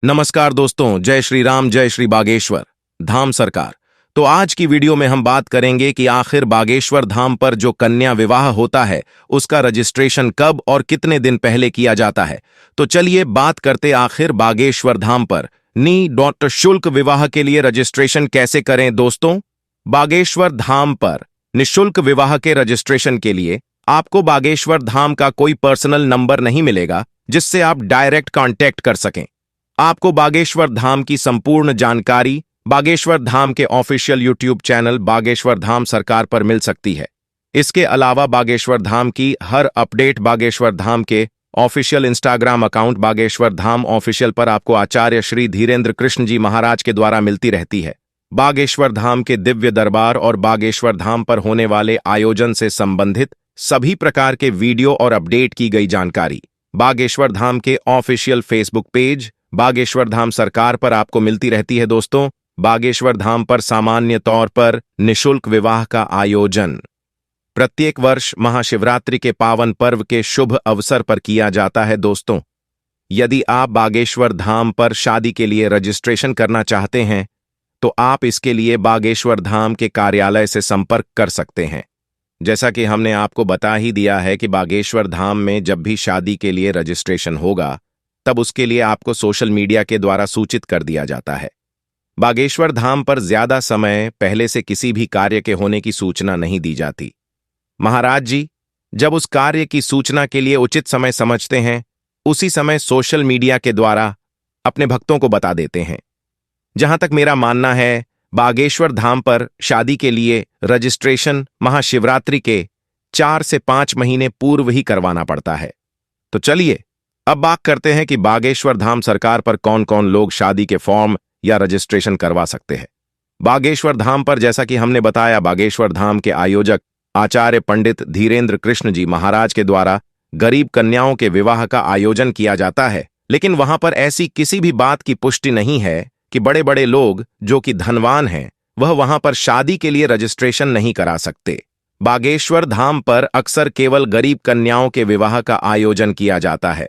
नमस्कार दोस्तों, जय श्री राम, जय श्री बागेश्वर धाम सरकार। तो आज की वीडियो में हम बात करेंगे कि आखिर बागेश्वर धाम पर जो कन्या विवाह होता है उसका रजिस्ट्रेशन कब और कितने दिन पहले किया जाता है। तो चलिए बात करते आखिर बागेश्वर धाम पर निःशुल्क विवाह के लिए रजिस्ट्रेशन कैसे करें। दोस्तों, बागेश्वर धाम पर निःशुल्क विवाह के रजिस्ट्रेशन के लिए आपको बागेश्वर धाम का कोई पर्सनल नंबर नहीं मिलेगा जिससे आप डायरेक्ट कांटेक्ट कर सकें। आपको बागेश्वर धाम की संपूर्ण जानकारी बागेश्वर धाम के official YouTube channel Bageshwar Dham सरकार पर मिल सकती है। इसके अलावा बागेश्वर धाम की हर अपडेट बागेश्वर धाम के official Instagram account Bageshwar Dham official पर आपको आचार्य श्री धीरेन्द्र कृष्ण जी महाराज के द्वारा मिलती रहती है। बागेश्वर धाम के दिव्य दरबार और बागेश्वर धाम पर होने वाले आयोजन से संबंधित सभी प्रकार के वीडियो और अपडेट की गई जानकारी बागेश्वर धाम के official Facebook page Bageshwar Dham सरकार पर आपको मिलती रहती है। दोस्तों, बागेश्वर धाम पर सामान्य तौर पर निःशुल्क विवाह का आयोजन प्रत्येक वर्ष महाशिवरात्रि के पावन पर्व के शुभ अवसर पर किया जाता है। दोस्तों, यदि आप बागेश्वर धाम पर शादी के लिए रजिस्ट्रेशन करना चाहते हैं तो आप इसके लिए बागेश्वर धाम के कार्यालय से संपर्क कर सकते हैं। जैसा कि हमने आपको बता ही दिया है कि बागेश्वर धाम में जब भी शादी के लिए रजिस्ट्रेशन होगा तब उसके लिए आपको सोशल मीडिया के द्वारा सूचित कर दिया जाता है। बागेश्वर धाम पर ज्यादा समय पहले से किसी भी कार्य के होने की सूचना नहीं दी जाती। महाराज जी जब उस कार्य की सूचना के लिए उचित समय समझते हैं उसी समय सोशल मीडिया के द्वारा अपने भक्तों को बता देते हैं। जहां तक मेरा मानना है, बागेश्वर धाम पर शादी के लिए रजिस्ट्रेशन महाशिवरात्रि के 4 से 5 महीने पूर्व ही करवाना पड़ता है। तो चलिए अब बात करते हैं कि बागेश्वर धाम सरकार पर कौन कौन लोग शादी के फॉर्म या रजिस्ट्रेशन करवा सकते हैं। बागेश्वर धाम पर जैसा कि हमने बताया, बागेश्वर धाम के आयोजक आचार्य पंडित धीरेन्द्र कृष्ण जी महाराज के द्वारा गरीब कन्याओं के विवाह का आयोजन किया जाता है। लेकिन वहां पर ऐसी किसी भी बात की पुष्टि नहीं है कि बड़े बड़े लोग जो कि धनवान हैं वह वहां पर शादी के लिए रजिस्ट्रेशन नहीं करा सकते। बागेश्वर धाम पर अक्सर केवल गरीब कन्याओं के विवाह का आयोजन किया जाता है।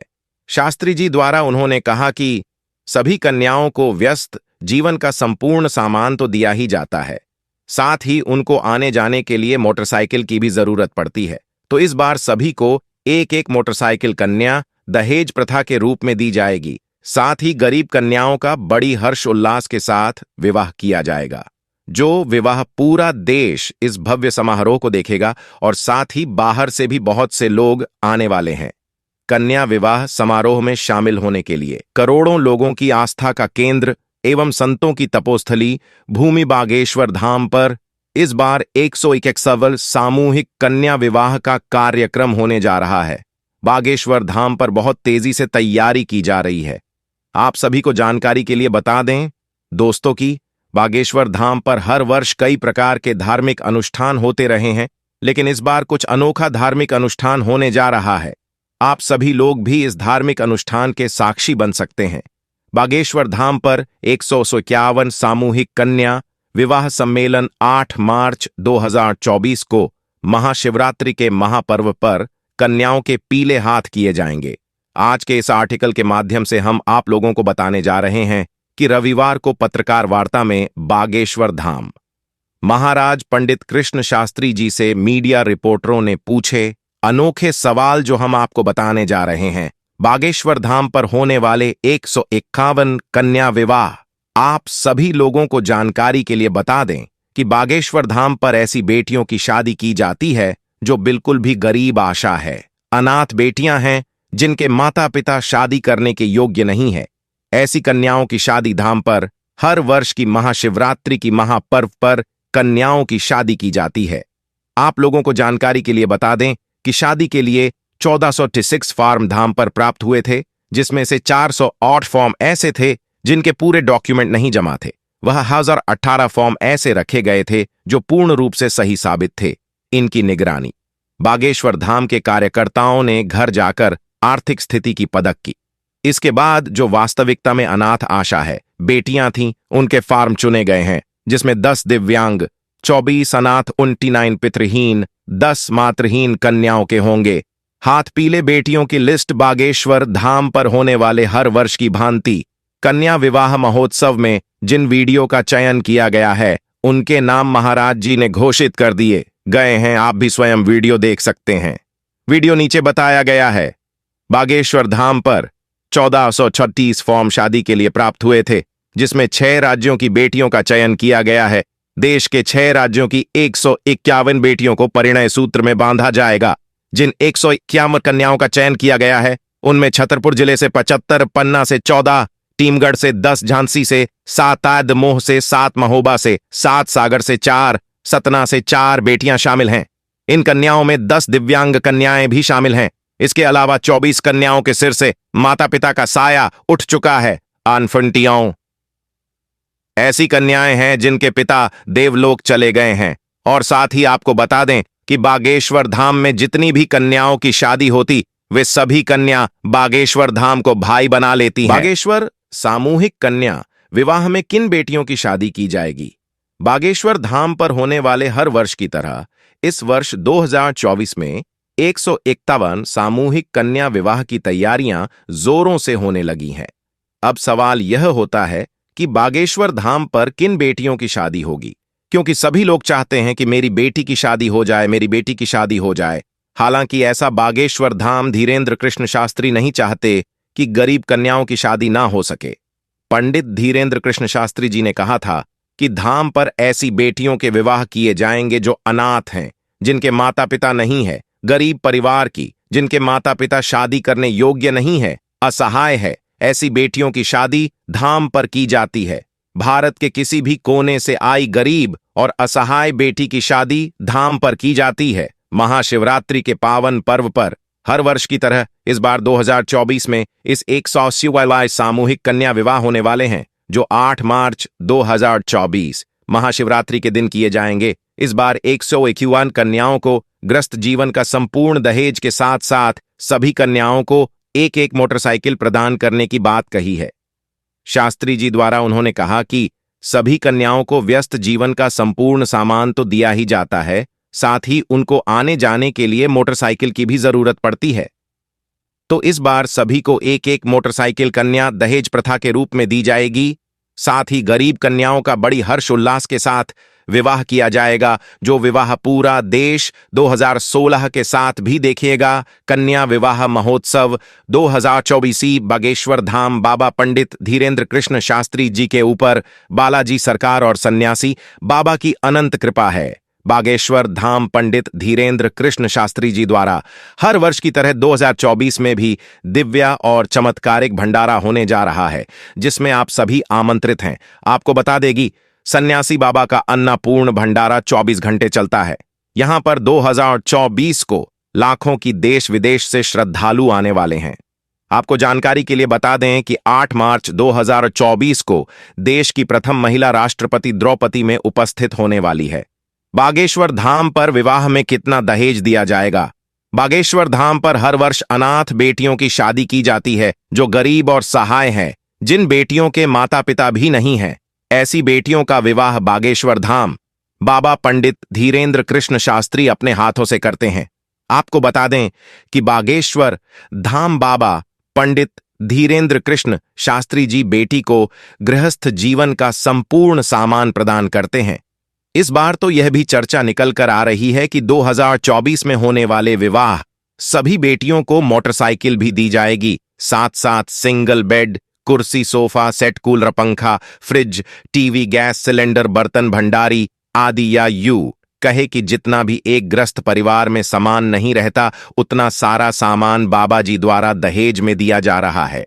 शास्त्री जी द्वारा उन्होंने कहा कि सभी कन्याओं को व्यस्त जीवन का संपूर्ण सामान तो दिया ही जाता है, साथ ही उनको आने जाने के लिए मोटरसाइकिल की भी जरूरत पड़ती है। तो इस बार सभी को एक एक मोटरसाइकिल कन्या दहेज प्रथा के रूप में दी जाएगी। साथ ही गरीब कन्याओं का बड़ी हर्ष उल्लास के साथ विवाह किया जाएगा। जो विवाह पूरा देश इस भव्य समारोह को देखेगा और साथ ही बाहर से भी बहुत से लोग आने वाले हैं। कन्या विवाह समारोह में शामिल होने के लिए करोड़ों लोगों की आस्था का केंद्र एवं संतों की तपोस्थली भूमि बागेश्वर धाम पर इस बार 161वां सामूहिक कन्या विवाह का कार्यक्रम होने जा रहा है। बागेश्वर धाम पर बहुत तेजी से तैयारी की जा रही है। आप सभी को जानकारी के लिए बता दें दोस्तों कि बागेश्वर धाम पर हर वर्ष कई प्रकार के धार्मिक अनुष्ठान होते रहे हैं, लेकिन इस बार कुछ अनोखा धार्मिक अनुष्ठान होने जा रहा है। आप सभी लोग भी इस धार्मिक अनुष्ठान के साक्षी बन सकते हैं। बागेश्वर धाम पर 151वां सामूहिक कन्या विवाह सम्मेलन 8 मार्च 2024 को महाशिवरात्रि के महापर्व पर कन्याओं के पीले हाथ किए जाएंगे। आज के इस आर्टिकल के माध्यम से हम आप लोगों को बताने जा रहे हैं कि रविवार को पत्रकार वार्ता में बागेश्वर धाम महाराज पंडित कृष्ण शास्त्री जी से मीडिया रिपोर्टरों ने पूछे अनोखे सवाल जो हम आपको बताने जा रहे हैं। बागेश्वर धाम पर होने वाले 151 कन्या विवाह आप सभी लोगों को जानकारी के लिए बता दें कि बागेश्वर धाम पर ऐसी बेटियों की शादी की जाती है जो बिल्कुल भी गरीब आशा है, अनाथ बेटियां हैं जिनके माता पिता शादी करने के योग्य नहीं है। ऐसी कन्याओं की शादी धाम पर हर वर्ष की महाशिवरात्रि की महापर्व पर कन्याओं की शादी की जाती है। आप लोगों को जानकारी के लिए बता दें कि शादी के लिए 1486 फॉर्म धाम पर प्राप्त हुए थे, जिसमें से 408 फॉर्म ऐसे थे जिनके पूरे डॉक्यूमेंट नहीं जमा थे। वह 1018 फॉर्म ऐसे रखे गए थे जो पूर्ण रूप से सही साबित थे। इनकी निगरानी बागेश्वर धाम के कार्यकर्ताओं ने घर जाकर आर्थिक स्थिति की पदक की। इसके बाद जो वास्तविकता में अनाथ आशा है बेटियां थीं, उनके फॉर्म चुने गए हैं, जिसमें 10 दिव्यांग, 24 अनाथ, 29 पितृहीन, 10 मातृहीन कन्याओं के होंगे। हाथ पीले बेटियों की लिस्ट बागेश्वर धाम पर होने वाले हर वर्ष की भांति कन्या विवाह महोत्सव में जिन वीडियो का चयन किया गया है उनके नाम महाराज जी ने घोषित कर दिए गए हैं। आप भी स्वयं वीडियो देख सकते हैं। वीडियो नीचे बताया गया है। बागेश्वर धाम पर 1436 फॉर्म शादी के लिए प्राप्त हुए थे, जिसमें 6 राज्यों की बेटियों का चयन किया गया है। देश के 6 राज्यों की 151 बेटियों को परिणय सूत्र में बांधा जाएगा। जिन 151 कन्याओं का चयन किया गया है उनमें छतरपुर जिले से 75, पन्ना से 14, टीमगढ़ से 10, झांसी से 7, आदमोह से 7, महोबा से 7, सागर से 4, सतना से 4 बेटियां शामिल हैं। इन कन्याओं में 10 दिव्यांग कन्याएं भी शामिल हैं। इसके अलावा 24 कन्याओं के सिर से माता पिता का साया उठ चुका है। अनफंटियाओं ऐसी कन्याएं हैं जिनके पिता देवलोक चले गए हैं। और साथ ही आपको बता दें कि बागेश्वर धाम में जितनी भी कन्याओं की शादी होती वे सभी कन्या बागेश्वर धाम को भाई बना लेती हैं। बागेश्वर सामूहिक कन्या विवाह में किन बेटियों की शादी की जाएगी? बागेश्वर धाम पर होने वाले हर वर्ष की तरह इस वर्ष 2024 में 151 सामूहिक कन्या विवाह की तैयारियां जोरों से होने लगी हैं। अब सवाल यह होता है कि बागेश्वर धाम पर किन बेटियों की शादी होगी, क्योंकि सभी लोग चाहते हैं कि मेरी बेटी की शादी हो जाए, मेरी बेटी की शादी हो जाए। हालांकि ऐसा बागेश्वर धाम धीरेन्द्र कृष्ण शास्त्री नहीं चाहते कि गरीब कन्याओं की शादी ना हो सके। पंडित धीरेन्द्र कृष्ण शास्त्री जी ने कहा था कि धाम पर ऐसी बेटियों के विवाह किए जाएंगे जो अनाथ हैं, जिनके माता पिता नहीं है, गरीब परिवार की, जिनके माता पिता शादी करने योग्य नहीं है, असहाय है। ऐसी बेटियों की शादी धाम पर की जाती है। भारत के किसी भी कोने से आई गरीब और असहाय बेटी की शादी धाम पर की जाती है। महाशिवरात्रि के पावन पर्व पर हर वर्ष की तरह इस बार 2024 में इस 180 सामूहिक कन्या विवाह होने वाले हैं, जो 8 मार्च 2024 महाशिवरात्रि के दिन किए जाएंगे। इस बार 151 कन्याओं को ग्रस्त जीवन का संपूर्ण दहेज के साथ साथ सभी कन्याओं को एक एक मोटरसाइकिल प्रदान करने की बात कही है। शास्त्री जी द्वारा उन्होंने कहा कि सभी कन्याओं को व्यस्त जीवन का संपूर्ण सामान तो दिया ही जाता है, साथ ही उनको आने जाने के लिए मोटरसाइकिल की भी जरूरत पड़ती है। तो इस बार सभी को एक एक मोटरसाइकिल कन्या दहेज प्रथा के रूप में दी जाएगी। साथ ही गरीब कन्याओं का बड़ी हर्षोल्लास के साथ विवाह किया जाएगा, जो विवाह पूरा देश 2016 के साथ भी देखिएगा। कन्या विवाह महोत्सव 2024 बागेश्वर धाम बाबा पंडित धीरेन्द्र कृष्ण शास्त्री जी के ऊपर बालाजी सरकार और सन्यासी बाबा की अनंत कृपा है। बागेश्वर धाम पंडित धीरेन्द्र कृष्ण शास्त्री जी द्वारा हर वर्ष की तरह 2024 में भी दिव्या और चमत्कारिक भंडारा होने जा रहा है, जिसमें आप सभी आमंत्रित हैं। आपको बता देगी, सन्यासी बाबा का अन्नपूर्ण भंडारा 24 घंटे चलता है। यहां पर 2024 को लाखों की देश विदेश से श्रद्धालु आने वाले हैं। आपको जानकारी के लिए बता दें कि 8 मार्च 2024 को देश की प्रथम महिला राष्ट्रपति द्रौपदी में उपस्थित होने वाली है। बागेश्वर धाम पर विवाह में कितना दहेज दिया जाएगा? बागेश्वर धाम पर हर वर्ष अनाथ बेटियों की शादी की जाती है, जो गरीब और सहाय हैं, जिन बेटियों के माता पिता भी नहीं हैं। ऐसी बेटियों का विवाह बागेश्वर धाम बाबा पंडित धीरेन्द्र कृष्ण शास्त्री अपने हाथों से करते हैं। आपको बता दें कि बागेश्वर धाम बाबा पंडित धीरेन्द्र कृष्ण शास्त्री जी बेटी को गृहस्थ जीवन का संपूर्ण सामान प्रदान करते हैं। इस बार तो यह भी चर्चा निकल कर आ रही है कि 2024 में होने वाले विवाह सभी बेटियों को मोटरसाइकिल भी दी जाएगी। साथ साथ सिंगल बेड, कुर्सी, सोफा सेट, कूलर, पंखा, फ्रिज, टीवी, गैस सिलेंडर, बर्तन भंडारी आदि, या यूं कहे कि जितना भी एक ग्रस्त परिवार में सामान नहीं रहता, उतना सारा सामान बाबा जी द्वारा दहेज में दिया जा रहा है।